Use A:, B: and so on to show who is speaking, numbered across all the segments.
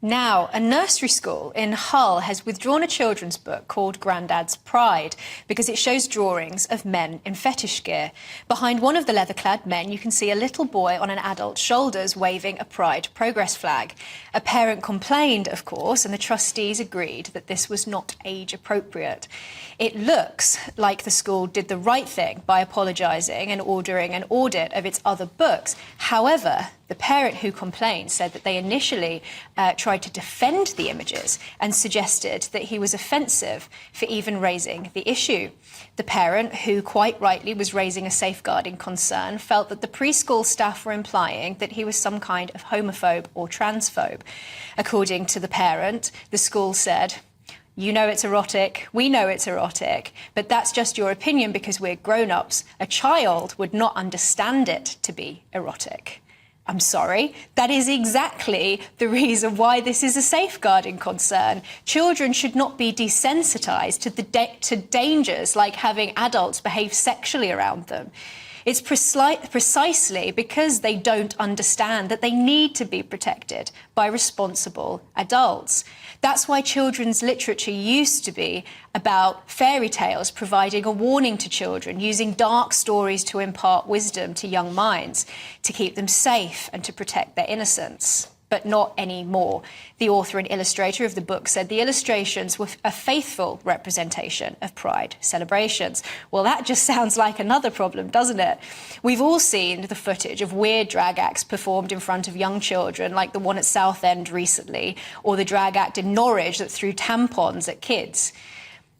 A: Now, a nursery school in Hull has withdrawn a children's book called Grandad's Pride because it shows drawings of men in fetish gear. Behind one of the leather-clad men, you can see a little boy on an adult's shoulders waving a Pride progress flag. A parent complained, of course, and the trustees agreed that this was not age-appropriate. It looks like the school did the right thing by apologising and ordering an audit of its other books. However, the parent who complained said that they initially tried to defend the images and suggested that he was offensive for even raising the issue. The parent, who quite rightly was raising a safeguarding concern, felt that the preschool staff were implying that he was some kind of homophobe or transphobe. According to the parent, the school said, "You know it's erotic, we know it's erotic, but that's just your opinion because we're grown-ups. A child would not understand it to be erotic." I'm sorry, that is exactly the reason why this is a safeguarding concern. Children should not be desensitised to dangers like having adults behave sexually around them. It's precisely because they don't understand that they need to be protected by responsible adults. That's why children's literature used to be about fairy tales providing a warning to children, using dark stories to impart wisdom to young minds, to keep them safe and to protect their innocence. But not anymore. The author and illustrator of the book said the illustrations were a faithful representation of Pride celebrations. Well, that just sounds like another problem, doesn't it? We've all seen the footage of weird drag acts performed in front of young children, like the one at Southend recently, or the drag act in Norwich that threw tampons at kids.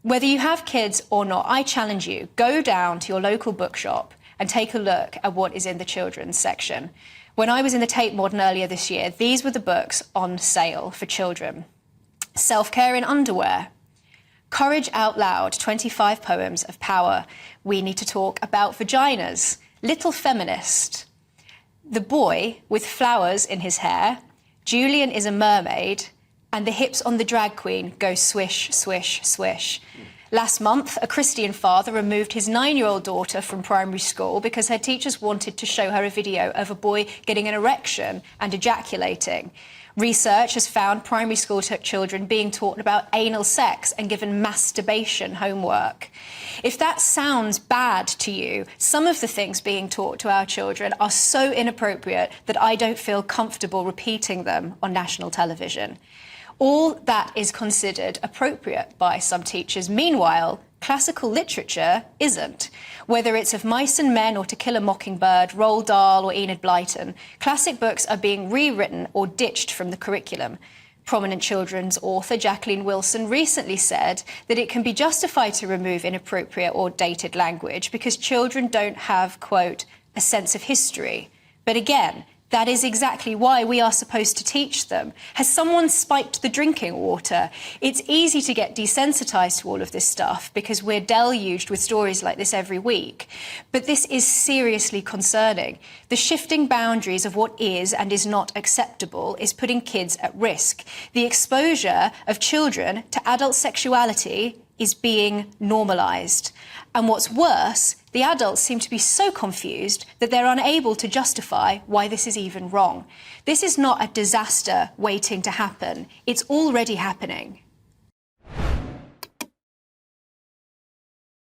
A: Whether you have kids or not, I challenge you, go down to your local bookshop and take a look at what is in the children's section. When I was in the Tate Modern earlier this year, these were the books on sale for children. Self-Care in Underwear, Courage Out Loud, 25 Poems of Power, We Need to Talk About Vaginas, Little Feminist, The Boy with Flowers in His Hair, Julian is a Mermaid, and the hips on the drag queen go swish, swish, swish. Last month, a Christian father removed his 9-year-old daughter from primary school because her teachers wanted to show her a video of a boy getting an erection and ejaculating. Research has found primary school children being taught about anal sex and given masturbation homework. If that sounds bad to you, some of the things being taught to our children are so inappropriate that I don't feel comfortable repeating them on national television. All that is considered appropriate by some teachers. Meanwhile, classical literature isn't. Whether it's Of Mice and Men or To Kill a Mockingbird, Roald Dahl or Enid Blyton, classic books are being rewritten or ditched from the curriculum. Prominent children's author Jacqueline Wilson recently said that it can be justified to remove inappropriate or dated language because children don't have, quote, a sense of history. But again, that is exactly why we are supposed to teach them. Has someone spiked the drinking water? It's easy to get desensitised to all of this stuff because we're deluged with stories like this every week. But this is seriously concerning. The shifting boundaries of what is and is not acceptable is putting kids at risk. The exposure of children to adult sexuality is being normalised. And what's worse, the adults seem to be so confused that they're unable to justify why this is even wrong. This is not a disaster waiting to happen. It's already happening.